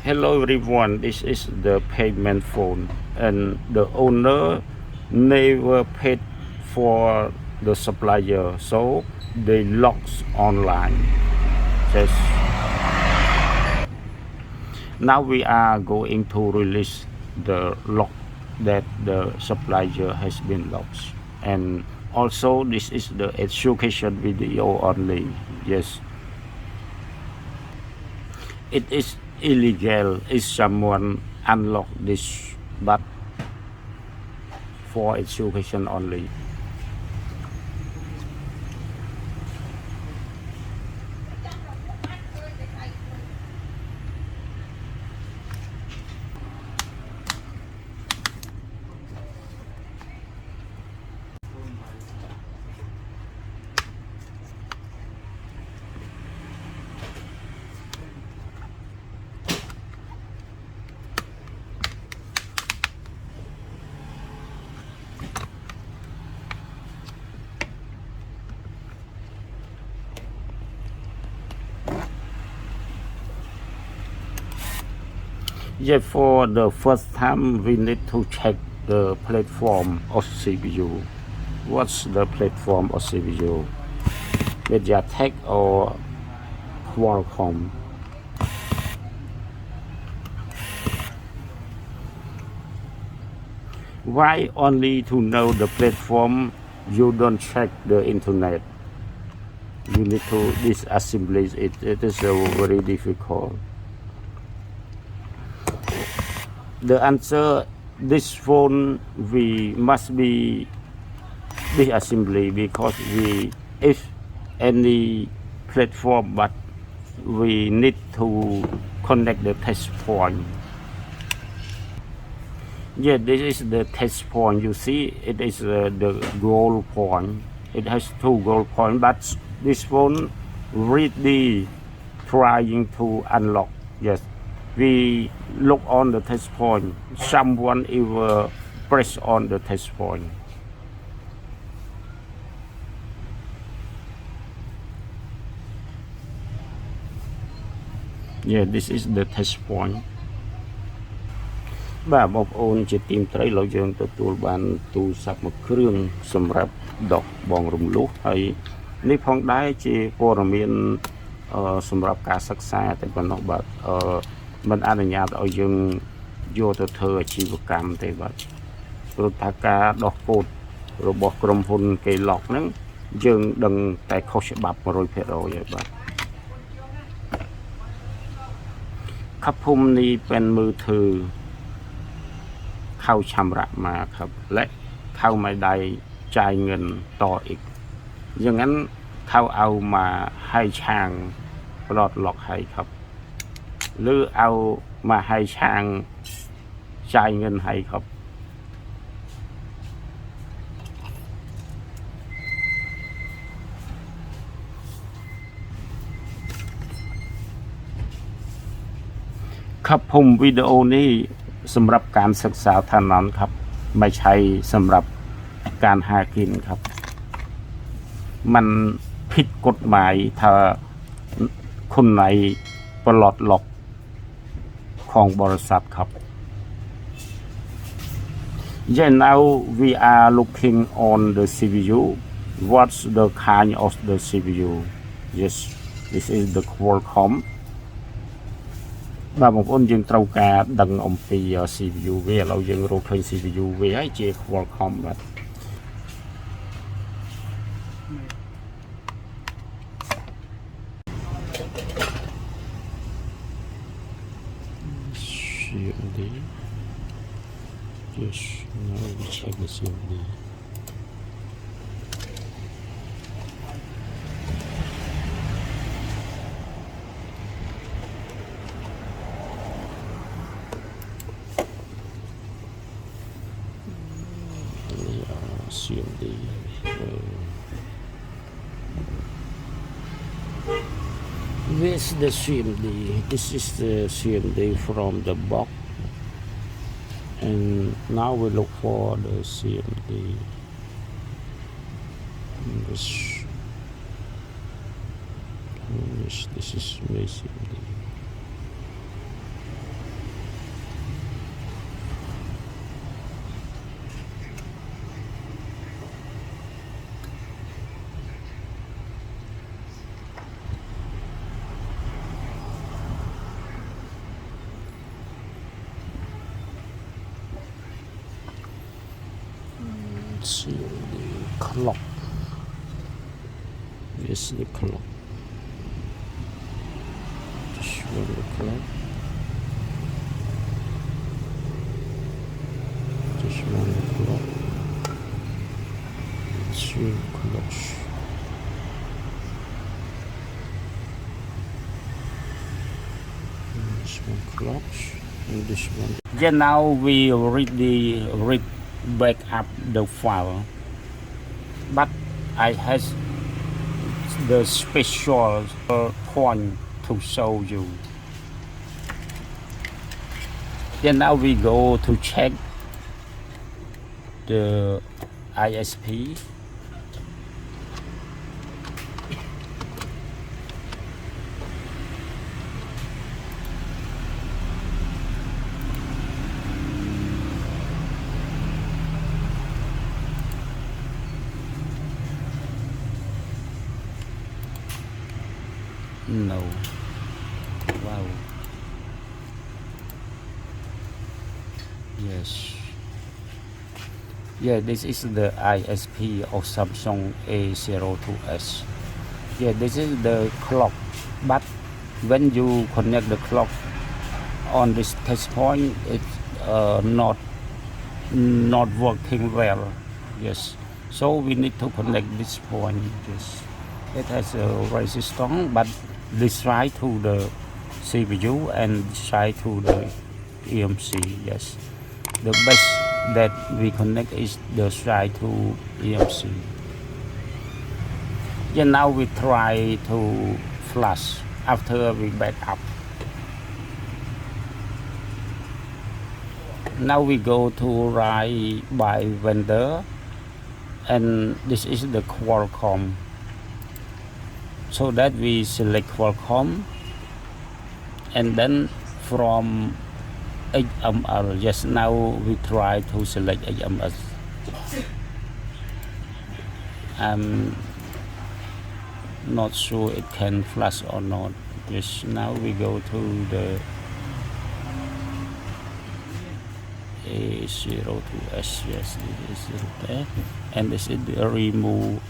Hello everyone, this is the payment phone and the owner never paid for the supplier, so they logs online. Just now we are going to release the log that the supplier has been logged, and also this is the education video only. Yes, it is illegal if someone unlock this, but for education only. Yeah, for the first time we need to check the platform of CPU. What's the platform of CPU? Jtag or Qualcomm? Why only to know the platform you don't check the internet? You need to disassemble it. It is very difficult. The answer, this phone we must be disassembly because if any platform, but we need to connect the test point. Yeah, this is the test point. You see, it is the goal point. It has two goal points, but this phone really trying to unlock. Yes, we look on the test point. Someone ever press on the test point. Yeah, this is the test point. បាទបងប្អូនជាទីមត្រីលោកយើងទទួលបានទូរស័ព្ទមួយគ្រឿងសម្រាប់ដកបងរំលោះហើយនេះផងដែរជាព័ត៌មានសម្រាប់ការសិក្សាតែប៉ុណ្ណោះបាទមិនអនុញ្ញាតឲ្យយើងយកទៅធ្វើអាជីវកម្មទេបាទព្រោះថាការដោះកូដរបស់ក្រុមហ៊ុនគេឡុកហ្នឹងយើងដឹងតែខុសច្បាប់ 100% ហើយបាទខាប់ភូមិនេះเป็นมือถือเข้าชำระมาครับและเข้าไม่ได้จ่ายเงินต่ออีกอย่างนั้นเขาเอามาให้ช่างปลดล็อกให้ครับหรือเอามาให้ช่างจ่ายเงินให้ครับครับผมวิดีโอนี้สำหรับการศึกษาเท่านั้นครับไม่ใช่สำหรับการหากินครับมันผิดกฎหมายถ้าคนไหนปลดล็อกของบริษัทครับ Yeah, now we are looking on the CPU. What's the kind of the CPU? Yes, this is the Qualcomm. បាទបងប្អូនយើងត្រូវការដឹងអំពី CPU វាឥឡូវយើងរកឃើញ CPU វាហើយជា Qualcomm បាទ CMD. Yes, now we check the CMD. CMD. Where's the CMD? This is the CMD from the box, and now we look for the CMD. This is my CMD. see the clock. Yes, the clock. Just one the clock. Just one the clock. Three clocks. This one clocks and this one. Yeah, now we read back up the file, but I has the special point to show you. Then now we go to check the ISP. No. Wow. Yes. Yeah, this is the ISP of Samsung A02s. Yeah, this is the clock. But when you connect the clock on this test point, it's not working well. Yes. So we need to connect this point. Yes. It has a resistance, but this side to the CPU and this side to the EMC. Yes, the best that we connect is the side to EMC. Yeah, now we try to flash after we back up. Now we go to write by vendor, and this is the Qualcomm. So that we select Qualcomm, and then from HML, yes, now we try to select HML. I'm not sure it can flash or not. Yes, now we go to the A02s, yes, this is there, and this is the remove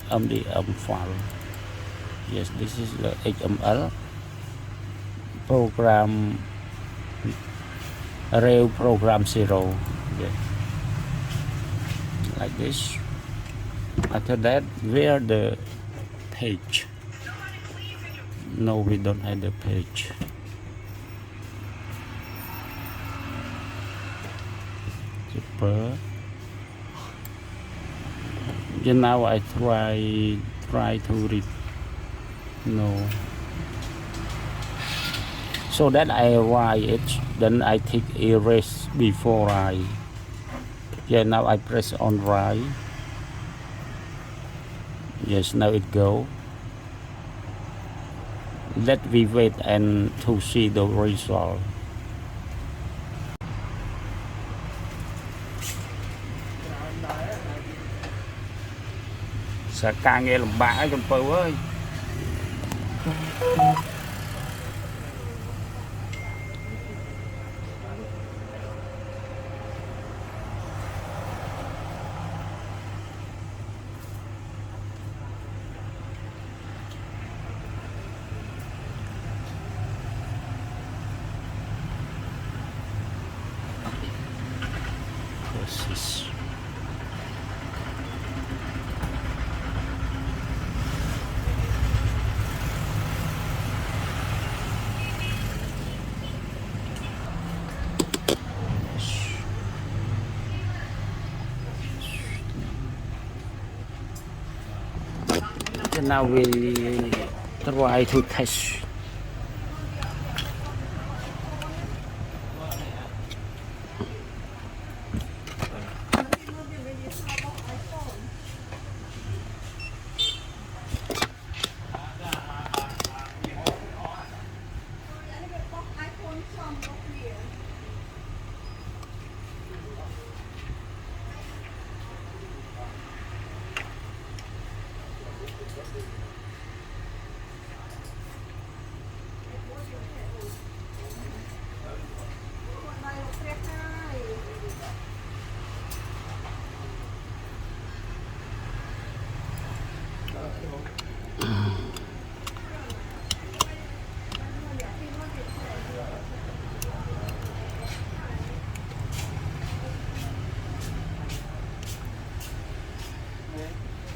MDM file. Yes, this is the HML program, rail program 0. Yeah. Like this. After that, where the page? No, we don't have the page. Super. And now I try to read. No. So that I write it, then I take erase before I. Yeah, now I press on write. Yes, now it go. Let we wait and to see the result. Sẽ càng nghe làm bã trong phơi ơi. Now we try to test.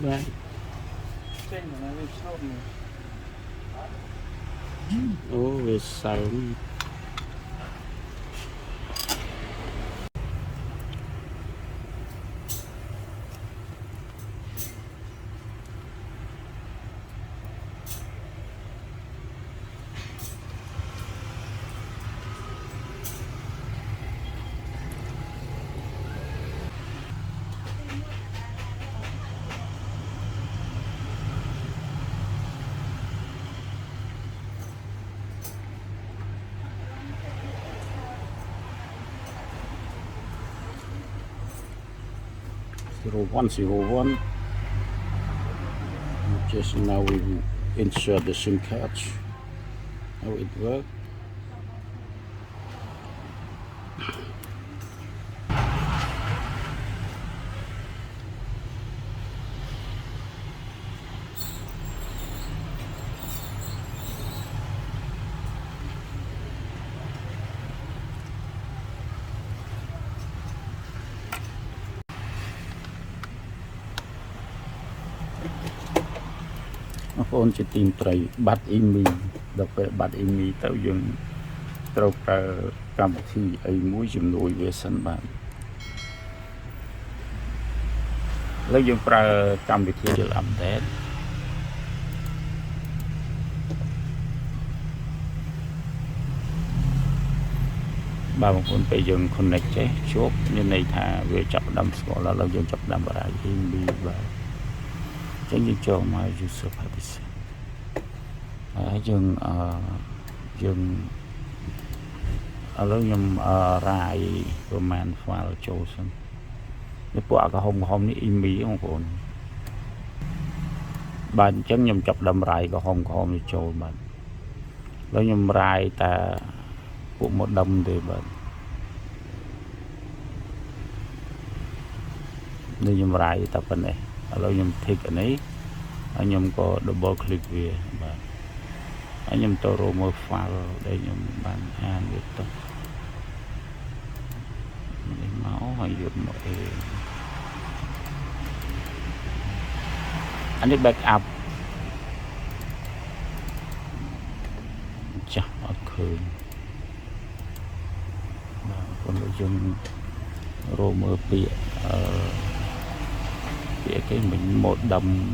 Right. Oh, it's sound. Zero 101. Just now we insert the SIM card. How it works. Phone chỉ tìm tray bắt IMEI, đọc về bắt IMEI tới dừng trâu cả cầm thì ấy mũi chìm nổi về sân bàn lấy dừng pra cầm thì chưa làm thế bà một con bây dừng connect chế chốt như này thà về chập đâm score là dừng chập đâm vào lại IMEI và chẳng như cho mà user partition dừng dừng ở lúc nhầm rải command file chosen nếu bỏ cái home ní IMEI không còn bạn chẳng nhầm chập đâm rải cái home ní cho bạn lúc nhầm rải ta của một đâm thì bạn nếu nhầm rải ta phần này lúc nhầm thích cái này anh nhầm có double click về bạn anh nhầm tôi rồi một file để nhầm bạn an được tốt để máu hay được mọi anh đi backup chắc ở khơi còn nội dung rồi mở bịa cái mình một đầm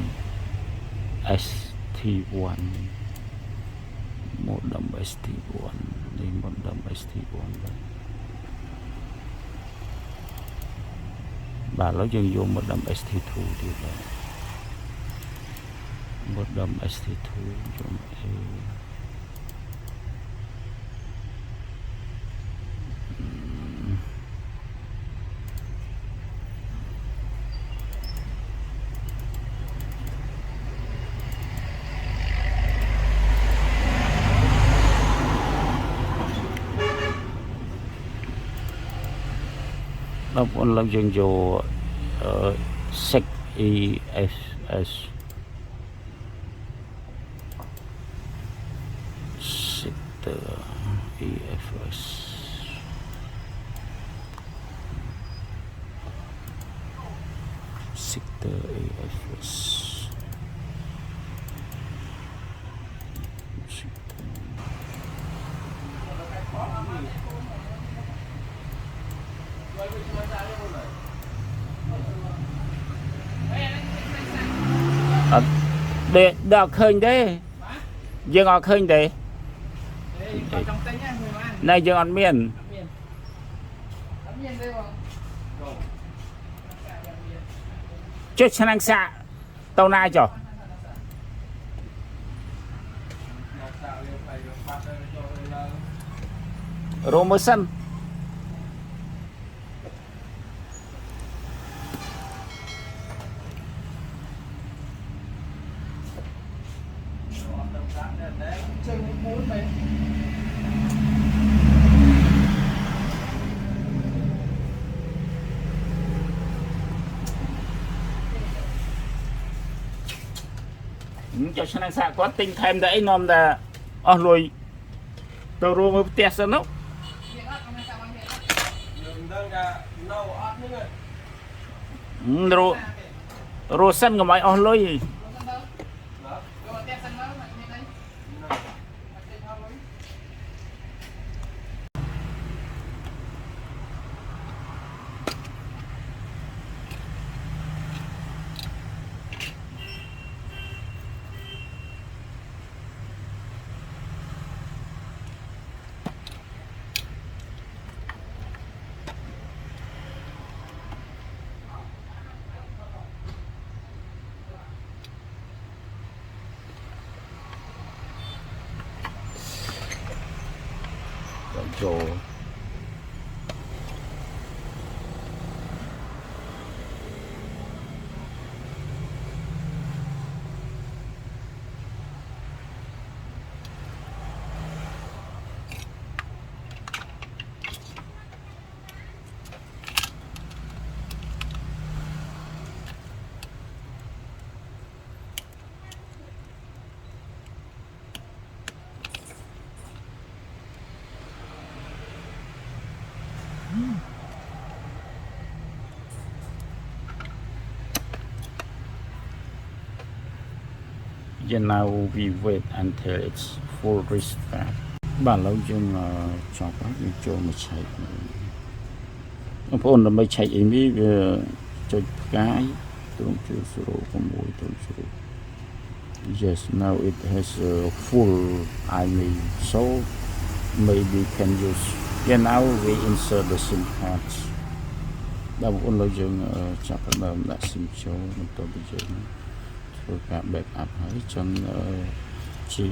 ST1 một đầm ST1 đi một đầm ST1 bà nói dân vô một đầm ST2 thì là một đầm ST2 dùng nó còn làm dân vô sec EFS sector EFS sector EFS để đọc khơi đấy dương ngọt khơi đấy này dương ngọt miền chết chân anh xạ tàu nai cho rô mơ sân cho chân anh xạ có tinh thêm đấy nôm là rồi tàu rô mơ test sân đâu rô sân của mày ở lối rồi and now we wait until it's full restart បាទឥឡូវយើងចប់ហើយយើងចូលមកឆែកបងប្អូនដើម្បីឆែកអីនេះវាចុចផ្កាយទ្រង់ជួ06ទ្រង់ជួ Yes now it has a full IMEI so maybe can use yeah now we insert the SIM cards បងប្អូនឥឡូវយើងចាប់ផ្ដើមដាក់ SIM ចូលបន្ទាប់ពីយើងធ្វើការ backup ហើយចឹងជា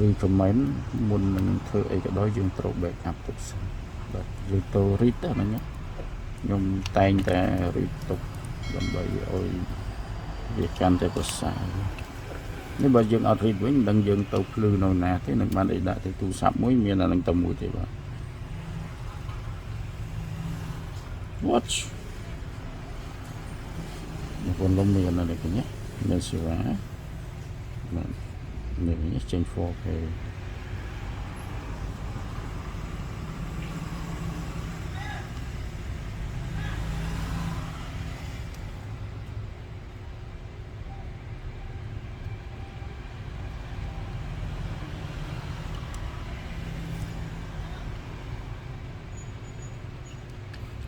recommend មុននឹងធ្វើអីក៏ដោយយើងត្រូវ backup ទុកសិនបាទយើងទៅ read ទៅហ្នឹងខ្ញុំតែងតែ read ទុកដើម្បីឲ្យវាកាន់តែប្រសើរនេះបើយើងអត់ read វិញមិនដឹងយើងទៅភ្លឺនៅណាទេនឹងបានអីដាក់ទៅទូរស័ព្ទមួយមានអានឹងតែមួយទេបាទ watch បងលំមានអានេះគ្នាមានសេវាបាទនេះចេញ 4K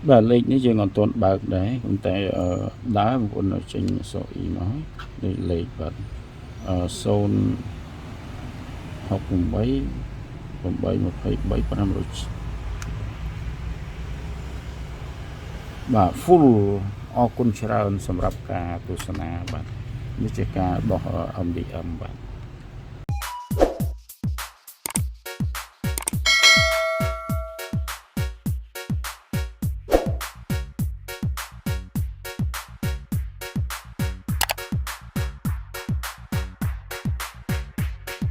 បាទលេខនេះយើងអត់ទាន់បើកដែរប៉ុន្តែដើរបងប្អូនចេញសអ៊ីមកនេះលេខបាទបាទ full អរគុណច្រើនសម្រាប់ការទស្សនាបាទនេះជាការដោះ MDM បាទ